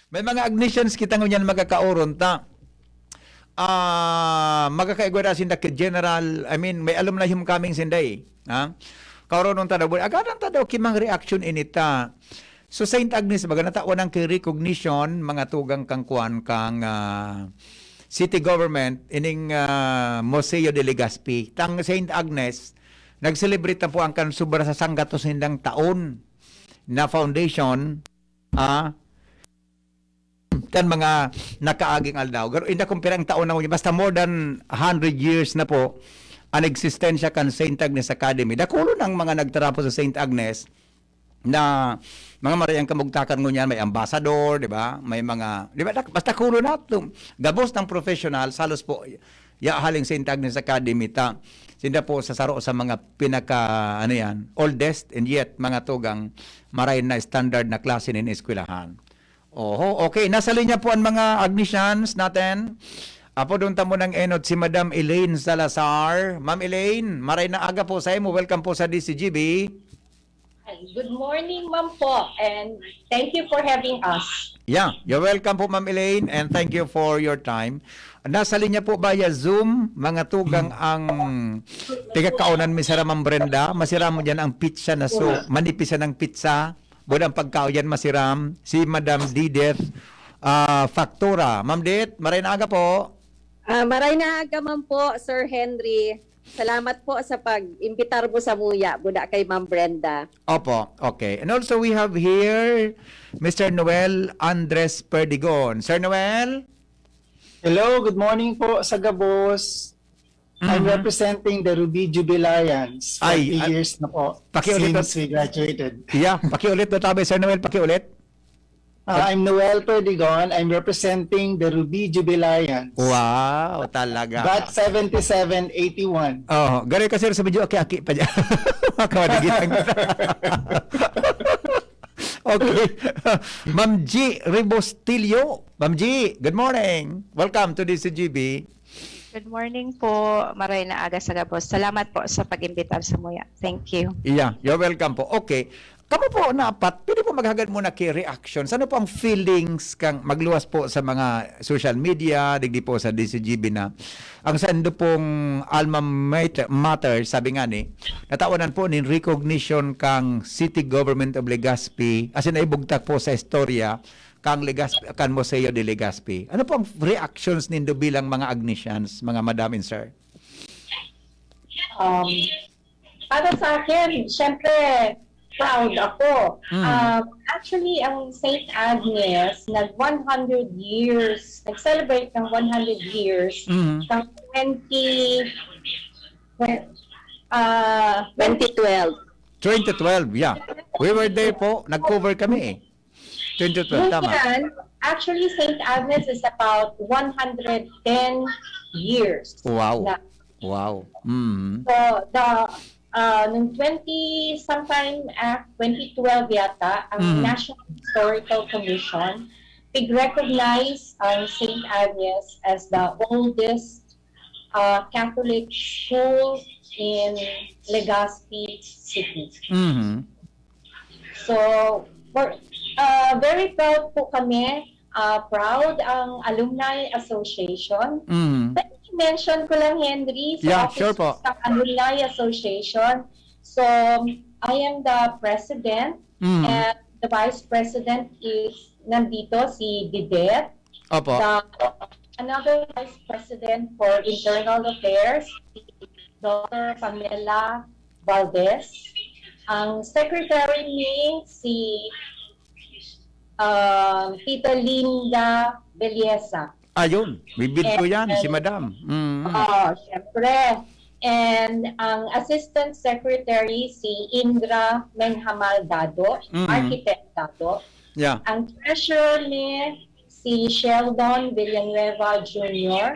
May mga ignitions kita ngunyan magkakauron ta. Magkakaigwada sinda kay General, I mean, may alumni homecoming sinday. Ha? Kauron nung tadaw, agaran tadaw kimang reaction inita. So Saint Agnes, baga natawan ng kay recognition, mga tugang kang kuan kang city government, ining Museo de Legazpi. Tang Saint Agnes, nag-celebrate na po ang kansubra sa sanggatos hindang taon na foundation, kan mga nakaaging aldaw. Pero hindi kumpirang taon na basta more than 100 years na po ang eksistensya kan St. Agnes Academy. Dakulo ng mga nagtarapo sa St. Agnes na mga marayang kamugtakan ngunyan, may ambassador, di ba? May mga, di ba? Basta kulo na ito. Gabos ng professional, salos po, haling St. Agnes Academy, sinda po sa saro sa mga pinaka, oldest and yet mga tugang maray na standard na klase ng eskwelahan. Oho, okay. Nasa linya po ang mga Agnesians natin. Apo doon tamo ng enod si Madam Elaine Salazar. Ma'am Elaine, maray na aga po sa imo. Welcome po sa DCGB. Good morning, ma'am po, and thank you for having us. Yeah, you're welcome po, Ma'am Elaine, and thank you for your time. Nasa linya po ba Zoom, mga tugang ang tigakaunan mi sara Ma'am Brenda. Masiram mo dyan ang pizza na so, manipisan ng pizza. Budang pagkao yan masiram. Si Madam Dideth Factura. Ma'am Dideth, maray na aga po. Maray na aga man po, Sir Henry. Salamat po sa pag-imbitar mo sa Muya, buda kay Ma'am Brenda. Opo, okay. And also we have here Mr. Noel Andres Perdigon. Sir Noel? Hello, good morning po sa Gabos. I'm representing the Ruby Jubilarians. 40 years na po since we graduated. Yeah, pakiulit na tabi, Sir Noel, pakiulit. I'm Noel Perdigon. I'm representing the Ruby Jubilarians. Wow, talaga. Bat 7781. Oh, gari kasi sa medyo aki-aki pa dyan. Makawadigitan ko. Okay. Ma'am G. Ribostilio. Ma'am G, good morning. Welcome to DCGB. Good morning po, maray na aga sa Gabos. Salamat po sa pag-imbitar sa Muya. Thank you. Yeah, you're welcome po. Okay. Kamo po napat, pwede po maghagad muna kay reactions. Ano po ang feelings kang magluwas po sa mga social media, digdi po sa DCGB na ang sando pong alma mater, sabi nga ni, natawanan po ni recognition kang City Government of Legazpi, as in naibugtak po sa istorya, kang Legazpi, kang Museo de Legazpi. Ano po ang reactions nindo bilang mga Agnesians, mga madam and sir? Para sa akin, syempre, proud ako. Actually, ang St. Agnes, nag-100 years, nag-celebrate ng 100 years, ng 2012. 2012, yeah. We were there po, nag-cover kami eh. 2012, tama. Actually, St. Agnes is about 110 years. Wow. Na. Wow. So, noong 2012 yata, ang National Historical Commission recognize ang St. Agnes as the oldest Catholic school in Legazpi City. So, we're very proud po kami. Proud ang Alumni Association. Mention ko lang, Henry, Yeah, sure po. Sa Alumni Association. So, I am the president and the vice president is nandito, si Dideth. Opo. Another vice president for internal affairs, si Dr. Pamela Valdez. Ang secretary ni si Tita Linda Beliesa. Ayun, bibid ko yan, si madam. Siyempre. And ang assistant secretary, si Indra Menhamal Dado, architect Dado. Yeah. Ang treasurer ni si Sheldon Villanueva Jr.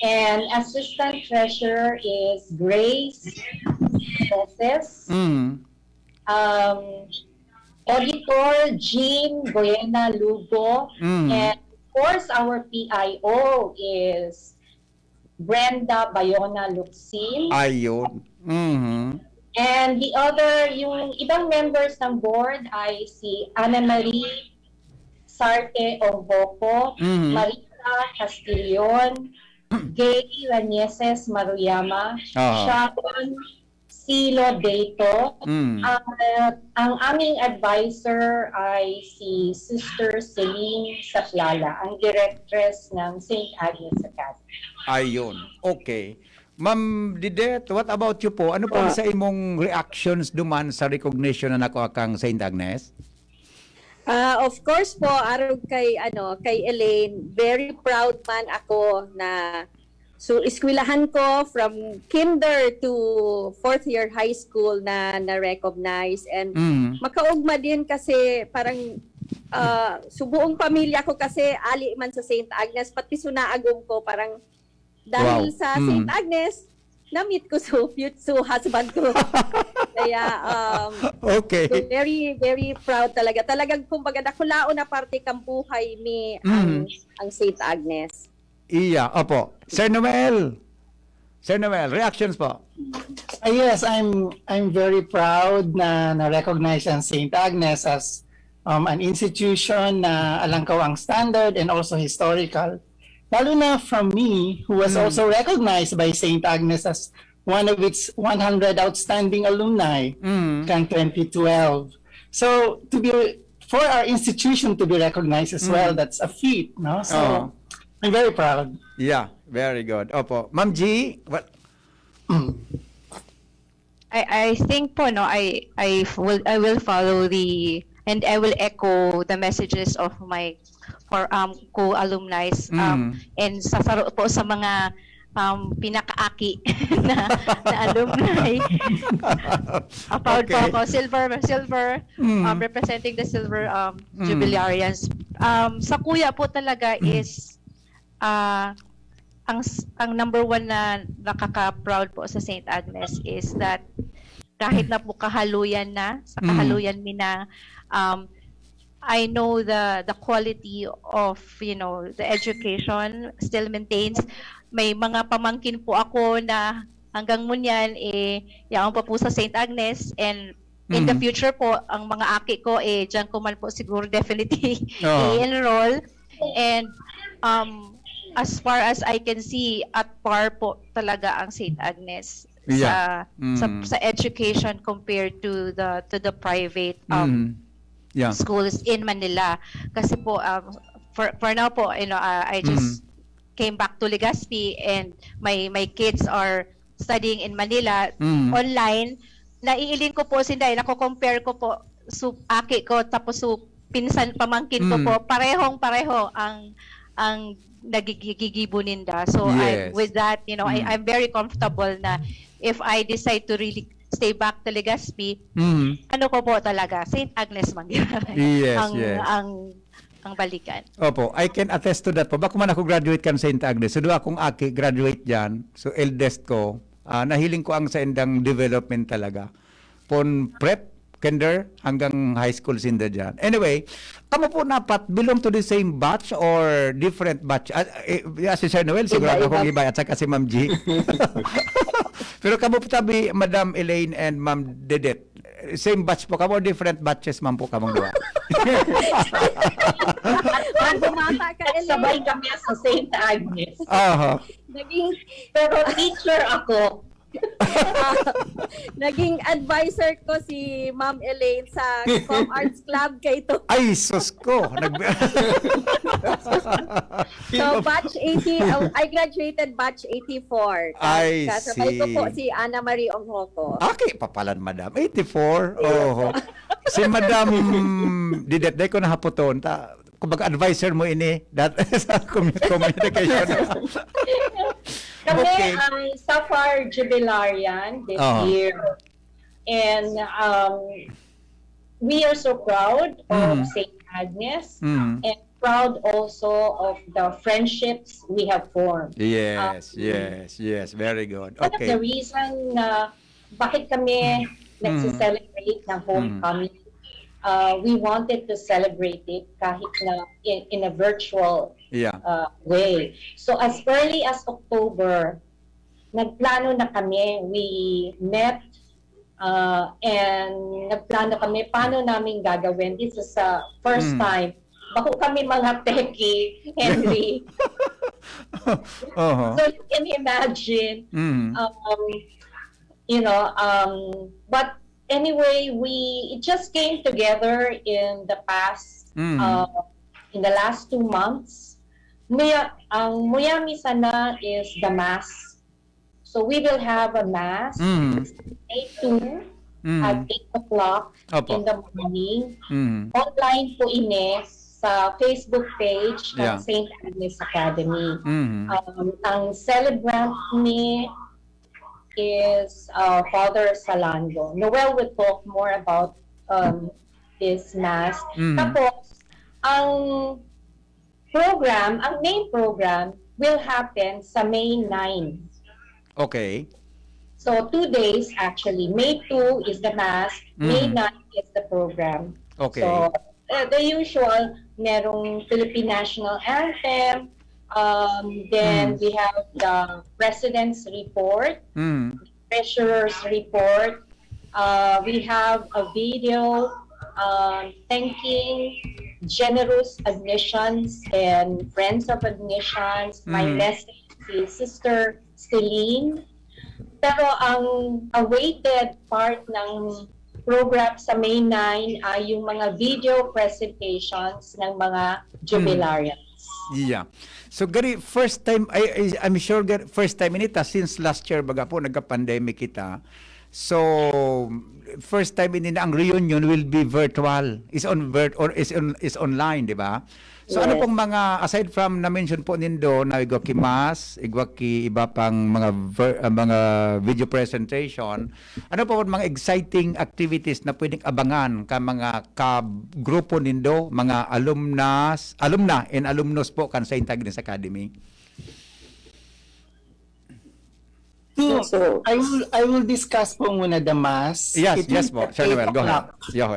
And assistant treasurer is Grace Moses. Auditor Jean Buena Lugo. And of course, our PIO is Brenda Bayona Luxin. Ayun. And the other, yung ibang members ng board ay si Ana Marie Sarte Ongboco, Mhm. Marita Castillon, Gay Ranieses Maruyama, Oo. Sharon Silo Deito. Mm. Ang aming advisor ay si Sister Celine Saplala, ang directress ng St. Agnes Academy. Ayun. Okay. Ma'am Didet, what about you po? Ano po sa imong reactions duman sa recognition na nakuha kang St. Agnes? Of course po, araw kay Elaine, very proud man ako na eskwelahan ko from kinder to fourth year high school na-recognize and Mm. makaugma din kasi parang subuong pamilya ko kasi ali man sa St. Agnes pati sunaagom ko parang dahil Wow. sa Mm. St. Agnes na-meet ko so husband ko. Kaya Okay. very very proud talaga. Talagang kumbaga nakulaon na parte kang buhay mi ang St. Agnes. Iya, opo. Sir Noel. Sir Noel, reactions po. Yes, I'm very proud na na-recognize ang St. Agnes as an institution na alangkaw ang standard and also historical. Lalo na from me, who was also recognized by St. Agnes as one of its 100 outstanding alumni kan 2012. So for our institution to be recognized as well, that's a feat, no? So I'm very proud. Yeah, very good. Opo. Ma'am G, what? I think po no I will follow and I will echo the messages of my co-alumni and sasaro po sa mga pinakaaki na alumni. Proud po Okay. ako, silver representing the silver jubilarians. Sa kuya po talaga is ang number one na nakaka-proud po sa St. Agnes is that kahit na po kahaluyan na, sa kahaluyan mi na, I know the quality of, the education still maintains. May mga pamangkin po ako na hanggang munyan, yaon pa po sa St. Agnes and in the future po, ang mga aki ko, dyan ko man po siguro definitely i-enroll. And as far as I can see, at par po talaga ang St. Agnes sa education compared to the private schools in Manila. Kasi po for now po, I just came back to Legazpi and my kids are studying in Manila online. Naiilin ko po sinday, nako-compare ko po aki ko tapos pinsan pamangkin ko po, parehong-pareho ang nagigigibuninda. So Yes. with that, I'm very comfortable na if I decide to really stay back to Legazpi, ano ko po talaga, St. Agnes Manggaray. Yes, yes. Ang balikan. Opo, I can attest to that po. Bako man ako graduate kan St. Agnes. So, doon akong aki graduate dyan. So, eldest ko. Nahiling ko ang sa endang development talaga. Pon prep, kinder, hanggang high school sinda dyan. Anyway, kamo po napat belong to the same batch or different batch? Si Sir Noel, sigurado akong iba. At saka si Ma'am G. Pero kamo po tabi, Madam Elaine and Ma'am Dedet. Same batch po kamo, different batches man po kamong dua. Bumata ka, Sabay Elaine. kami sa St. Agnes. Pero teacher ako. Naging advisor ko si Ma'am Elaine sa Com Arts Club kay ito. Ay, sus ko. So batch 80, I graduated batch 84. I Kasabay ko see. po si Ana Marie Onghoco. Okay, papalan, Madam. 84. Oh. Si Madam Didet, day ko nahapoton. Kumbaga advisor mo ini sa communication. Kami Okay. ay Safar Jubilarian this year. And we are so proud of St. Agnes and proud also of the friendships we have formed. Yes, yes. Very good. One of the Okay. reason na bakit kami nagsi-celebrate ng homecoming, we wanted to celebrate it kahit na in a virtual Yeah. way. So as early as October, nagplano na kami. We met and nagplano kami paano namin gagawin. This is the first time bako kami mga techie, Henry. Uh-huh. So you can imagine, Mm. but anyway, it just came together in the past, Mm. in the last 2 months. Ang Muyami sana is the mass. So we will have a mass Mm. May 2 at Mm. 8 o'clock Opo. in the morning. Mm. Online po Ines sa Facebook page ng Yeah. St. Agnes Academy. Mm. Ang celebrant ni is Father Salando. Noel will talk more about this mass. Mm. Tapos, ang main program will happen sa May 9. Okay. So 2 days actually. May 2 is the mass, May 9 is the program. Okay. So the usual, merong Philippine National Anthem, then we have the President's Report, Mm. Treasurer's Report, we have a video thanking generous admissions and friends of admissions. My message is Sister Celine. Pero ang awaited part ng program sa May 9 ay yung mga video presentations ng mga jubilarians. Yeah. So gari first time I'm sure first time inita since last year baga po nagka-pandemic kita. So first time in ang reunion will be virtual. Is online, di ba? So ano Yes. pong mga aside from na mention po nindo na igwa ki mas, igwa ki iba pang mga video presentation, ano po mga exciting activities na pwedeng abangan ka mga grupo nindo, mga alumna and alumnus po kan St. Agnes Academy? So, I will discuss po muna the mass. Yes, It will yes be po. at Sir Noel, 8 go ahead. o'clock.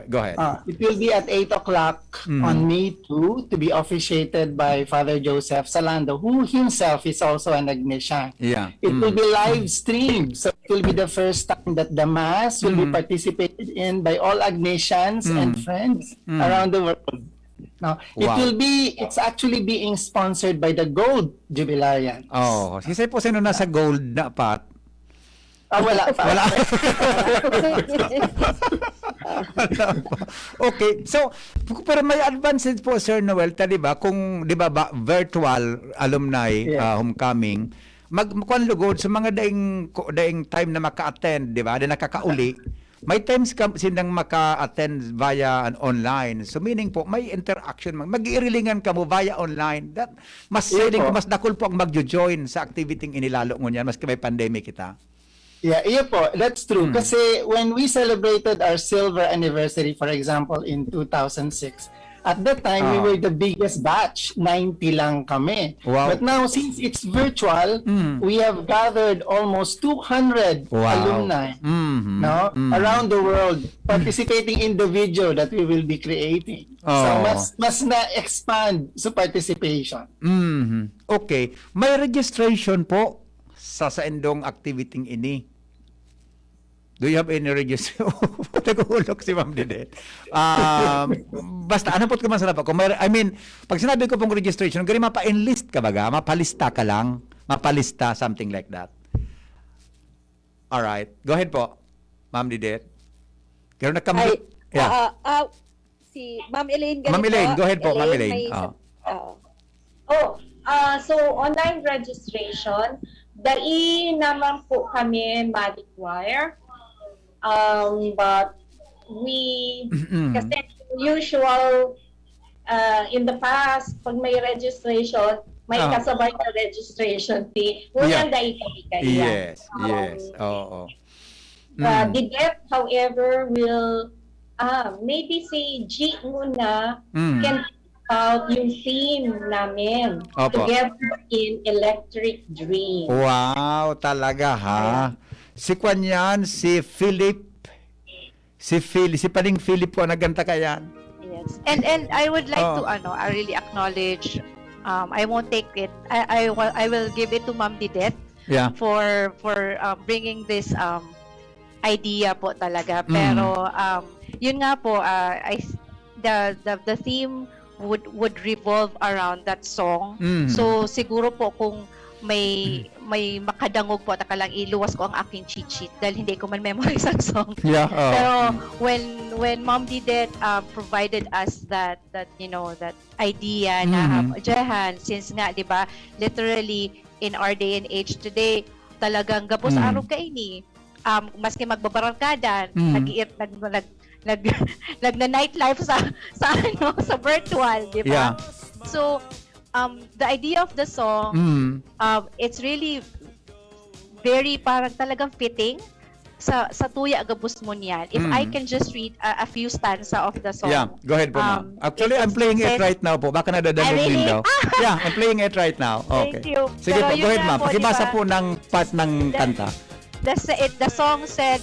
Go ahead. It will be at 8 o'clock on May 2 to be officiated by Father Joseph Salando, who himself is also an Agnesian. Yeah. It will be live streamed, so it will be the first time that the mass will be participated in by all Agnesians and friends around the world. Now, Wow. it's actually being sponsored by the Gold Jubilarians. Oh, kasi po sino nasa gold na pat? Wala pa. Wala. Okay, so pero may advances po Sir Noel, di ba? Kung di ba virtual alumni homecoming, magkuan lugod sa mga daing time na maka-attend, di ba? Na nakakauli. May times sindang maka-attend via online. So meaning po may interaction, mag-iirilingan ka mo via online. That mas mas dakol po ang magjo-join sa activity inilalo mo niyan maski may pandemic kita. Yeah, iya po. That's true. Kasi when we celebrated our silver anniversary, for example, in 2006, at that time, we were the biggest batch. 90 lang kami. Wow. But now, since it's virtual, we have gathered almost 200 alumni around the world participating in the video that we will be creating. So, mas na-expand sa participation. Okay. May registration po sa endong activity ini. Do you have any registration? Nag-uulok si Ma'am Didet. Basta, ano po ka man sa lapa? Pag sinabi ko pong registration, gani mapa-enlist ka baga? Mapalista ka lang? Mapalista, something like that. Alright. Go ahead po, Ma'am Didet. Pero Si Ma'am Elaine ganito. Ma'am Elaine, go ahead po, Ma'am Elaine. So online registration, dai naman po kami Malikwire. But we, kasi usual, in the past, pag may registration, may kasabay na registration fee. Walang dahil kami kaya. Yes. Oo. The debt, however, will, maybe si G muna can about yung theme namin, Together in Electric Dream. Wow, talaga ha. Si Kwan yan, si Philip, si Paling Philip po, naganta ka yan. Yes. And I would like to I really acknowledge, I won't take it. I will give it to Ma'am Didet for bringing this idea po talaga. Pero yun nga po, the theme would revolve around that song. Mhm. So siguro po kung may makadangog po, taka lang iluwas ko ang aking cheat sheet dahil hindi ko man memorize ang song. Yeah. Pero when Mom Didet provided us that that idea na Jehan, since nga 'di ba literally in our day and age today talagang gabos araw ka ini maski magbabarangkada nag nightlife sa sa virtual 'di ba? Yeah. So the idea of the song it's really very parang talagang fitting sa tuya gabus mo niyan. If I can just read a few stanza of the song. Yeah, go ahead po, ma'am. Actually, I'm it playing it says- right now po. Baka nadadalog really? din daw. Yeah, I'm playing it right now. Okay. Thank you. Sige Pero po, yun go ahead, nga ma'am. po, Pakibasa diba? po ng part ng kanta. The song said,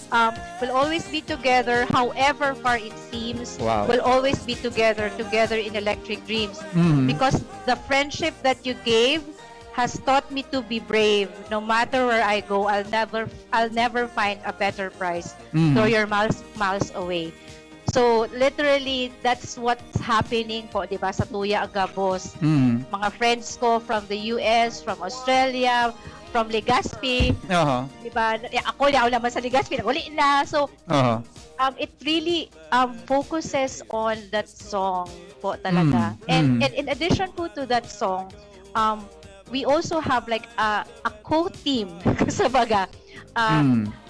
we'll always be together, however far it seems. Wow. We'll always be together in electric dreams. Mhm. Because the friendship that you gave has taught me to be brave. No matter where I go, I'll never find a better price. Mhm. Though you're miles away. So literally, that's what's happening po, di ba, sa Tuya Agabos. Mhm. Mga friends ko from the US, from Australia, from Legazpi, Aha. di ba? Ako naman sa Legazpi, uli na. So, Aha. it really focuses on that song po talaga. And in addition po to that song, we also have like a co-theme sa baga.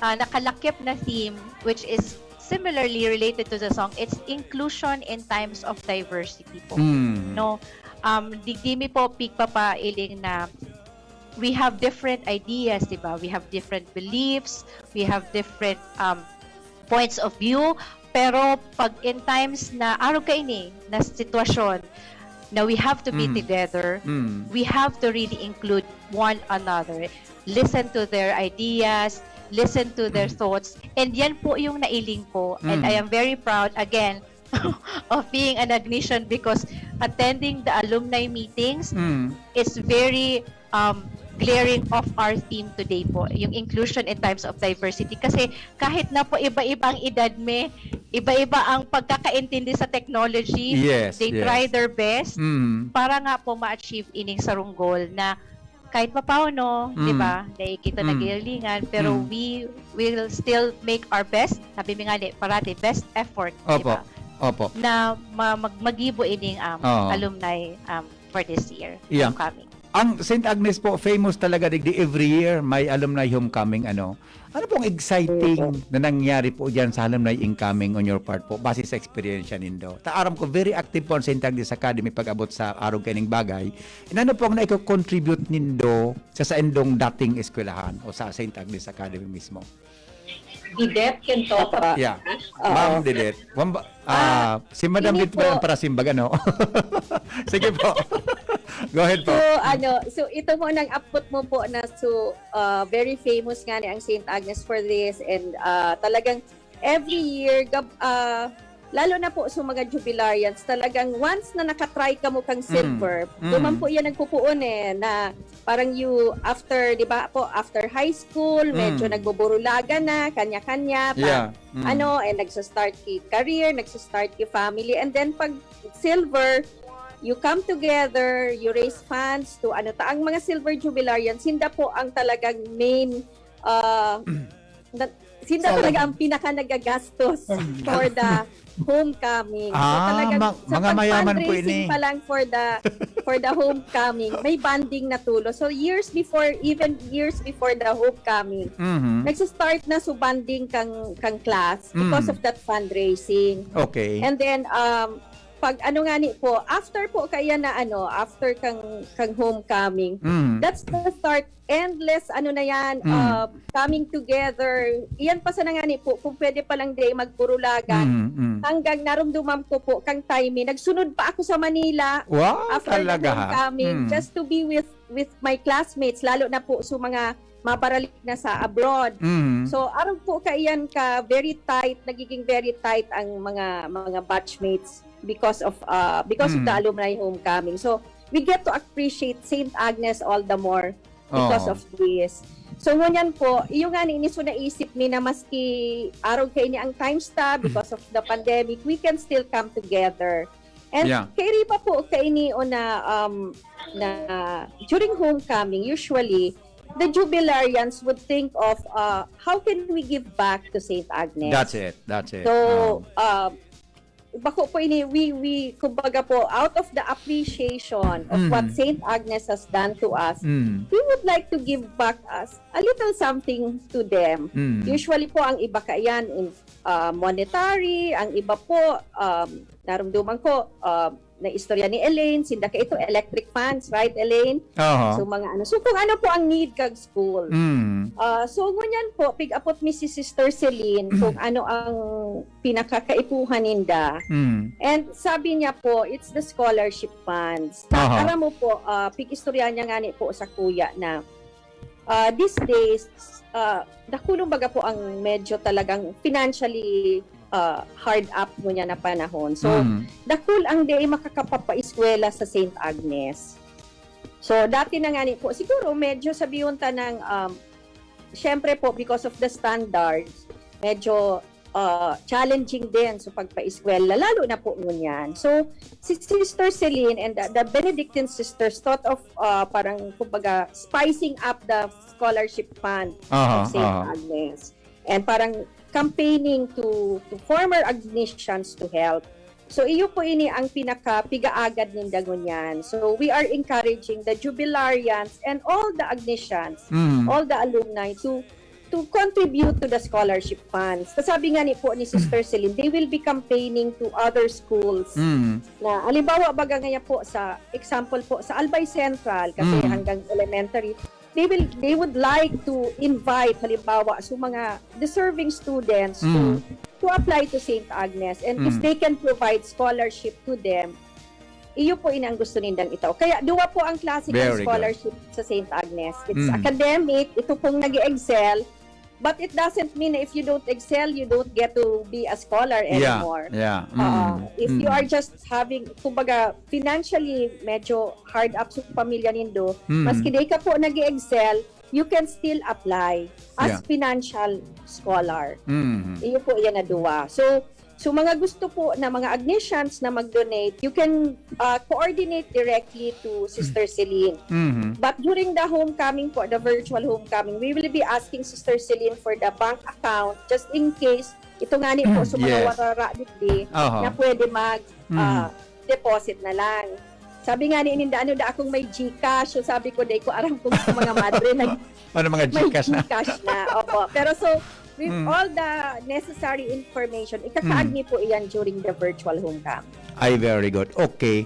Nakalakip na theme which is similarly related to the song. It's inclusion in times of diversity po. No, digdimi po pigpapailing na we have different ideas, di ba? We have different beliefs, we have different points of view, pero pag in times na araw kaini na sitwasyon na we have to be together, we have to really include one another. Listen to their ideas, listen to their thoughts, and yan po yung nailing ko. And I am very proud again of being an Agnesian because attending the alumni meetings is very glaring of our theme today po, yung inclusion in times of diversity. Kasi kahit na po iba-iba ang edad iba-iba ang pagkakaintindi sa technology, they try their best para nga po ma-achieve ining sarunggol na kahit papaano, di ba, dahil kita nagilingan, pero we will still make our best, sabi nga parati, best effort, di ba? Opo. Na magibo ining alumni for this year. Yeah. Coming. Ang St. Agnes po, famous talaga digdi every year may alumni homecoming ano. Ano pong exciting na nangyari po diyan sa alumni incoming on your part po base sa experience nindo? Taaram ko very active po ang St. Agnes Academy pag-abot sa araw kaning bagay. Ano po ang naiko-contribute nindo sa indong dating eskwelahan o sa St. Agnes Academy mismo? Didet can talk about Yeah. Ma'am Didet. Si Madam Hindi Dit pa po. para simbaga no. Sige po. Go ahead po. So ito mo nang upot mo po na very famous nga ni ang St. Agnes for this, and talagang every year lalo na po sa mga jubilarians, talagang once na nakatry ka mo kang silver, duman po yan nagpupuon na parang after, di ba po, after high school, medyo nagbuburulaga na, kanya-kanya, and nagsa-start ki career, nagsa-start ki family, and then pag silver, you come together, you raise funds to ang mga silver jubilarians, hinda po ang talagang main sinda talaga ang pinaka nagagastos for the homecoming. Mga mayaman po fundraising ini. pa lang for the homecoming, may banding na tulo. So years before the homecoming, nagsa-start na banding kang class because of that fundraising. Okay. And then pag after po kaya na after kang homecoming, that's the start. Endless na yan, coming together. Iyan pa sa nangani po, kung pwede pa lang day magpurulagan. Hanggang narumduman ko po kang timing. Nagsunod pa ako sa Manila after the homecoming just to be with my classmates, lalo na po sa mga mabaralik na sa abroad. So araw po kaiyan very tight, nagiging very tight ang mga batchmates because of the alumni homecoming. So we get to appreciate St. Agnes all the more because of this. So ngunyan po, yung nga ni so naisip ni na maski araw kay ni ang time stop because of the pandemic, we can still come together. And Yeah. kay pa po kay ni na during homecoming usually the jubilarians would think of how can we give back to St. Agnes. That's it. So, bako po ini we kumbaga po out of the appreciation of what St. Agnes has done to us, we would like to give back us a little something to them. Usually po ang iba kayan in monetary, ang iba po naramdaman ko na istorya ni Elaine, sinda ka ito electric fans, right Elaine? Oho. So mga ano. So kung ano po ang need kag school. So ngunyan po pig-apot mi si Sister Celine kung ano ang pinakakaipuhan ninda. And sabi niya po, it's the scholarship funds. Aha. Alam mo po, pig-istorya niya nga ni po sa kuya na these days, nakulong baga po ang medyo talagang financially hard up mo niya na panahon. So, dakul ang day makakapapaiskwela sa St. Agnes. So, dati na nga ni po, siguro medyo sabihin ta ng, syempre po, because of the standards, medyo challenging din sa pagpaiskwela, lalo na po ngunyan. So, si Sister Celine and the Benedictine sisters thought of parang, kumbaga, spicing up the scholarship fund of St. Agnes. And parang campaigning to former Agnesians to help. So iyo po ini ang pinaka-pigaagad ng dagunyan. So we are encouraging the jubilarians and all the Agnesians, all the alumni to contribute to the scholarship funds. Kasabi nga ni po ni Sister Celine, they will be campaigning to other schools. Na halimbawa baga ngayon po sa example po sa Albay Central kasi hanggang elementary, they would like to invite halimbawa so mga deserving students to apply to St. Agnes, and if they can provide scholarship to them, iyo po ang gusto nindang ito. Kaya duwa po ang klase ng scholarship sa St. Agnes. It's academic, ito pong nag-excel, but it doesn't mean na if you don't excel, you don't get to be a scholar anymore. If you are just having, kumbaga, financially medyo hard up sa pamilya nindo, maski di ka po nag-excel, you can still apply as financial scholar. Iyo po yan na duwa. So mga gusto po na mga Agnesians na mag-donate, you can coordinate directly to Sister Celine. But during the homecoming po, the virtual homecoming, we will be asking Sister Celine for the bank account just in case ito nga ni po sa mga warara dito na pwede mag-deposit na lang. Sabi nga ni Ininda, ano da akong may GCash, so sabi ko, day ko aram kung sa mga madre Ano mga GCash na? GCash na. Opo. Pero so, with all the necessary information, ikakaagni po iyan during the virtual homecoming. Ay, very good. Okay.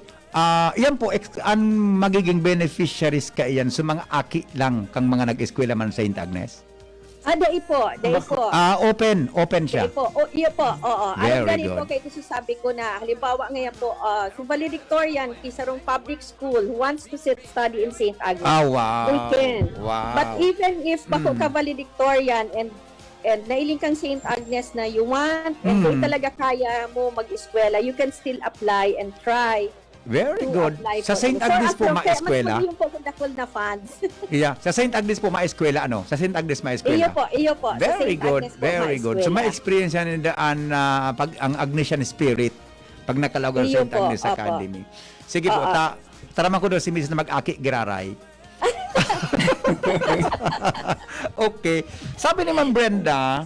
Yan po, ang magiging beneficiaries ka iyan sa mga aki lang kang mga nag-eskwela man sa St. Agnes? Dai po. Open siya. Dai po. Iyo po. Oo. Very Alam good. po kay ito sabi ko na halimbawa ngayon po kung valedictorian kisarong public school who wants to study in St. Agnes. Wow. They can. Wow. But even if bako ka valedictorian and nailing kang St. Agnes na you want and di talaga kaya mo mag-eskwela, you can still apply and try. Very good. Sa po. St. Agnes po ma-eskwela. Mas po dakol na funds. Yeah, sa St. Agnes po ma-eskwela ano? Sa St. Agnes ma-eskwela. Iyo po. Sa Very St. good. Agnes po, Very good. So ma-experience yan pag ang Agnesian spirit pag nakalawag sa Iyo St. po, Agnes opo. Academy. Sige po, taraman ko doon si Mrs. na mag-aki giraray. Okay. Sabi ni Ma'am Brenda,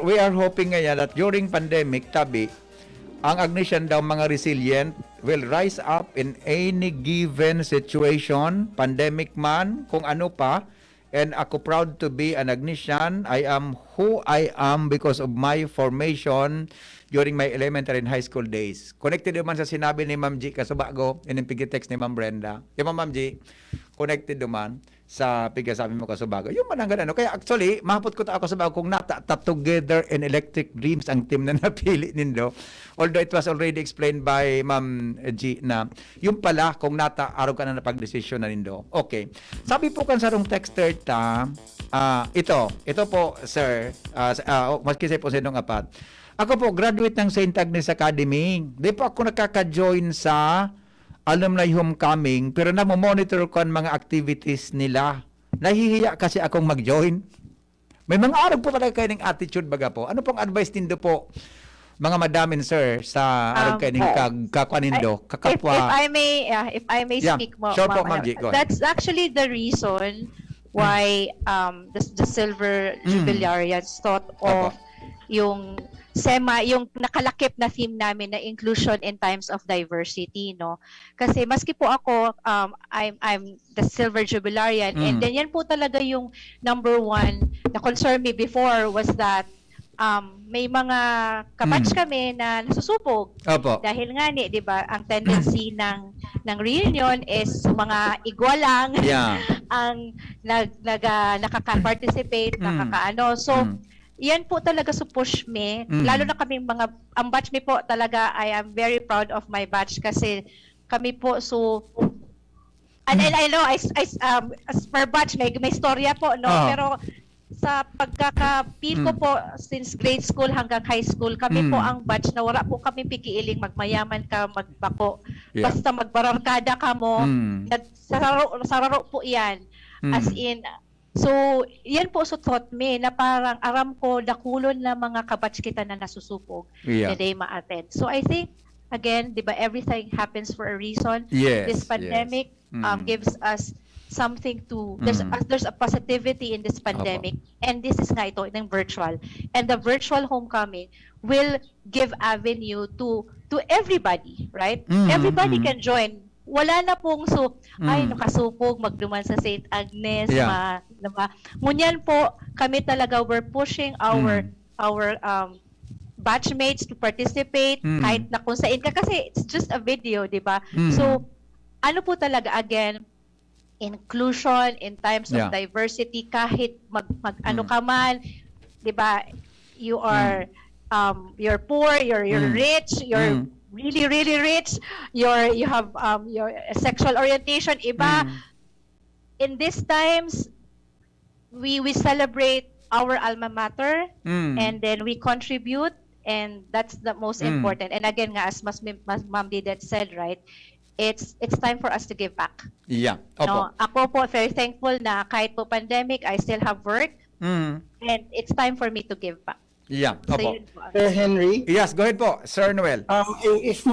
we are hoping ngayon that during pandemic, tabi, ang Agnesian daw mga resilient will rise up in any given situation, pandemic man, kung ano pa. And ako proud to be an Agnesian. I am who I am because of my formation during my elementary and high school days. Connected naman sa sinabi ni Ma'am G Kasubago, in text ni Ma'am Brenda. Yung Ma'am G, connected naman sa pigasabi mo Kasubago. Yung mananggan ano. Kaya actually, mahapot ko ako sa bago kung together in electric dreams ang team na napili nindo. Although it was already explained by Ma'am G na yung pala kung araw ka na napag-desisyon na nindo. Okay. Sabi po kan sarong texter ito po sir, maski sa po sa inyong apat. Ako po, graduate ng St. Agnes Academy. Di po ako nakaka-join sa alumni homecoming, pero namomonitor ko ang mga activities nila. Nahihiya kasi akong mag-join. May mga arog po talaga kayo ng attitude baga po. Ano pong advice nindo po, mga madam and sir, sa arog kayo ng kakwanindo, If kakapwa? if I may Yeah, speak sure po, Ma'am G, go ahead. that's actually the reason why the silver jubilarians thought of yung yung nakalakip na theme namin na inclusion in times of diversity, no? Kasi maski po ako, I'm the silver jubilarian, and then yan po talaga yung number one na concern me before was that may mga kabatch kami na nasusupog. Opo. Dahil nga ni, 'di ba, ang tendency ng reunion is mga igwa lang Yeah. ang nakaka-participate, nakakaano. So, yan po talaga sa push me. Lalo na kaming ang batch me po talaga, I am very proud of my batch kasi kami po and I know as per batch may storya po, no? Pero sa pagkaka-feel ko po since grade school hanggang high school, kami po ang batch na wala po kami pikiiling magmayaman ka, magbako. Yeah. Basta magbarangkada ka mo, sararo po yan. As in, so, yan po so taught me na parang aram ko dakulon na mga kabatch kita na nasusupog Yeah. na they ma-attend. So I think, again, di ba, everything happens for a reason. Yes, This pandemic gives us something to, there's a positivity in this pandemic. And this is nga ito, ng virtual. And the virtual homecoming will give avenue to everybody, right? Everybody can join. Wala na pong nakasupog, magduman sa St. Agnes, Yeah. Ngunyan po, kami talaga, we're pushing our batchmates to participate, kahit na kung saan ka, kasi it's just a video, di ba? So, ano po talaga, again, inclusion in times of diversity, kahit ano ka man, di ba, you are, you're poor, you're rich, you're really, really rich, you have your sexual orientation, iba. In these times, we celebrate our alma mater, and then we contribute, and that's the most important. And again, nga, as Ma'am Didet said, right, it's time for us to give back. Yeah. Opo. No, ako po very thankful na kahit po pandemic, I still have work, and it's time for me to give back. Yeah. So, Opo. yun po. Sir Henry, Yes, go ahead po, Sir Noel. if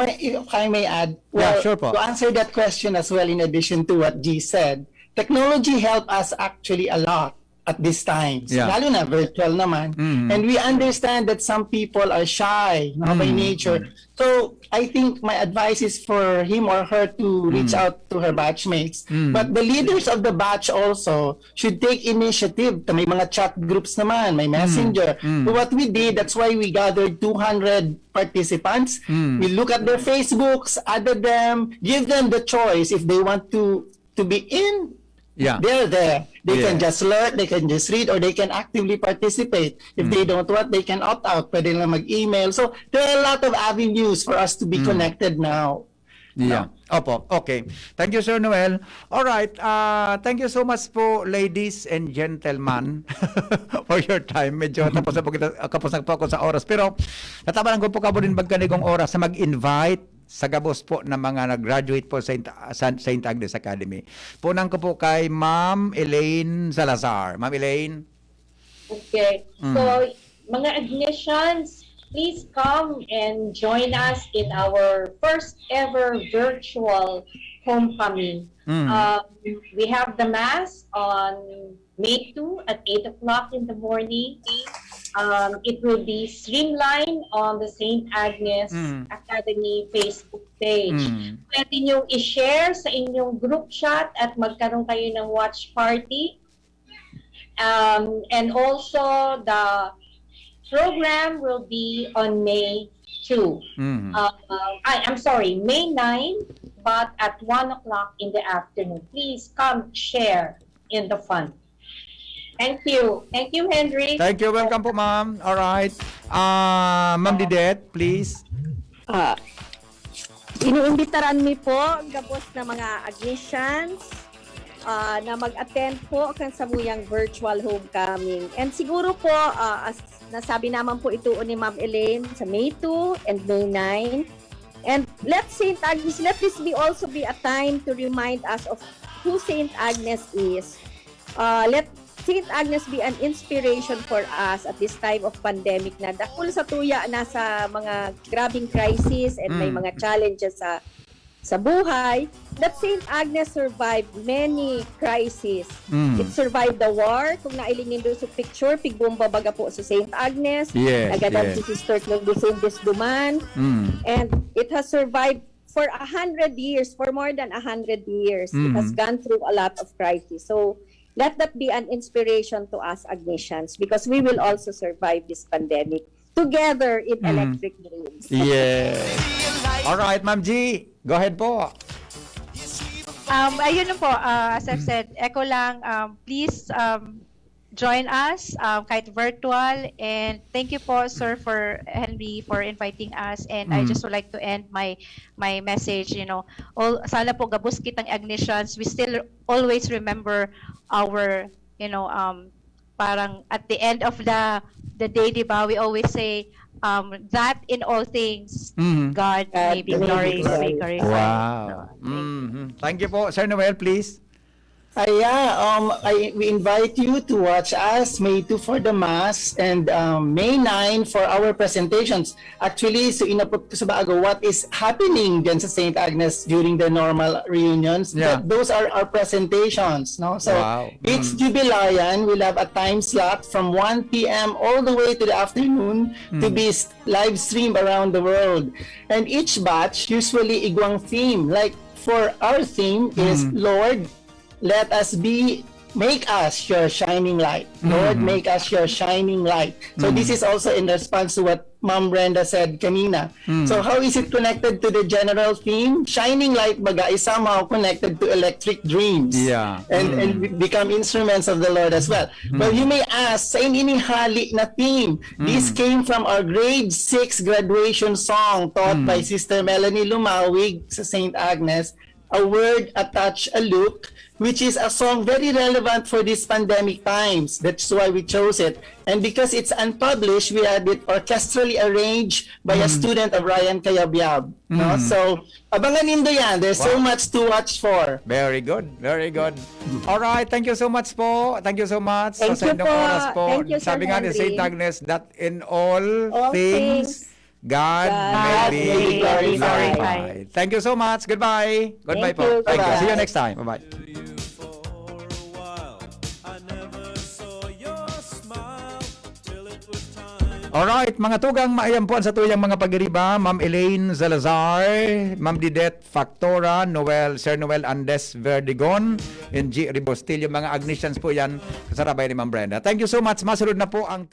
I may add, Yeah, sure po. to answer that question as well, in addition to what G said, technology helped us actually a lot at this time. Yeah. Lalo na virtual naman. And we understand that some people are shy by nature. So I think my advice is for him or her to reach out to her batchmates. But the leaders of the batch also should take initiative. May mga chat groups naman, may messenger. So what we did, that's why we gathered 200 participants. We look at their Facebooks, added them, give them the choice if they want to be in. Yeah. They're there. They Yeah. can just learn, they can just read, or they can actively participate. If they don't want, they can opt out. Pwede lang mag-email. So there are a lot of avenues for us to be connected now. Yeah. Opo. Okay. Thank you, Sir Noel. All right. Thank you so much po, ladies and gentlemen, for your time. Medyo tapos na po ako sa oras. Pero natabanan ko po ka po din magkanigong oras sa mag-invite sa gabos po ng mga nag-graduate po sa St. Agnes Academy. Punang ko po kay Ma'am Elaine Salazar. Ma'am Elaine. Okay. So, mga admissions, please come and join us in our first ever virtual homecoming. We have the mass on May 2 at 8 o'clock in the morning. It will be streamlined on the St. Agnes Academy Facebook page. Pwede nyo i-share sa inyong group chat at magkaroon kayo ng watch party. And also, the program will be on May 2. I'm sorry, May 9, but at 1 o'clock in the afternoon. Please come share in the fun. Thank you. Thank you, Henry. Thank you. Welcome po, ma'am. All right. Ma'am Didet, please. Iniimbitaran mi po ang gabos na mga admissions na mag-attend po kan sa muyang virtual homecoming. And siguro po, as nasabi naman po ito ni Ma'am Elaine sa May 2 and May 9. And let this also be a time to remind us of who St. Agnes is. Let's St. Agnes be an inspiration for us at this time of pandemic na dakul sa tuya nasa mga grabing crisis and may mga challenges sa buhay, that St. Agnes survived many crises. It survived the war. Kung nailingin doon sa picture, pigbomba baga po sa St. Agnes. Yes, Nagadab yes. si Sister Clovis Duman. And it has survived for 100 years, for more than 100 years. It has gone through a lot of crises. So, let that be an inspiration to us Agnesians because we will also survive this pandemic together in Electric Dreams. Yes. All right, Ma'am G. Go ahead po. Ayun lang po, as I've said, echo lang, please join us kahit virtual, and thank you po, Sir, for Henry, for inviting us, and I just would like to end my message, sana po gabus kitang Agnesians, we still always remember our, parang at the end of the day, di ba, we always say, that in all things, God may be glorified. Wow. Thank you po. Sir Noel, please. We invite you to watch us May 2 for the Mass and May 9 for our presentations. Actually, so inapot ko sa bago what is happening dyan sa St. Agnes during the normal reunions. Yeah. Those are our presentations. No? So Wow. each Jubilayan will have a time slot from 1 p.m. all the way to the afternoon to be live streamed around the world. And each batch usually igwang theme. Like for our theme is Lord, let us make us your shining light. Lord, make us your shining light. So this is also in response to what Ma'am Brenda said kanina. So how is it connected to the general theme? Shining light baga is somehow connected to Electric Dreams. Yeah. And become instruments of the Lord as well. Well, you may ask, sa inihali na theme, this came from our grade 6 graduation song taught by Sister Melanie Lumawig sa St. Agnes, A Word, a Touch, a Look, which is a song very relevant for these pandemic times. That's why we chose it. And because it's unpublished, we had it orchestrally arranged by a student of Ryan Cayabyab. No? So, abangan nindo yan. There's so much to watch for. Very good. Very good. All right. Thank you so much po. Thank you so much. Thank sa you inyong po. oras po. Thank you, Sir Sabi nga ni Henry. St. Agnes that in all All things, God may be may be glorified. glorified. Thank you so much. Goodbye. Goodbye Thank po. you. Thank you. Bye-bye. See you next time. Bye-bye. Alright, mga tugang maayampuan sa tuyang mga pagiriba, Ma'am Elaine Salazar, Ma'am Didette Factora, Sir Noel Andes Verdigon, and G. Ribostil, yung mga Agnesians po yan, kasarabay ni Ma'am Brenda. Thank you so much. Masunod na po ang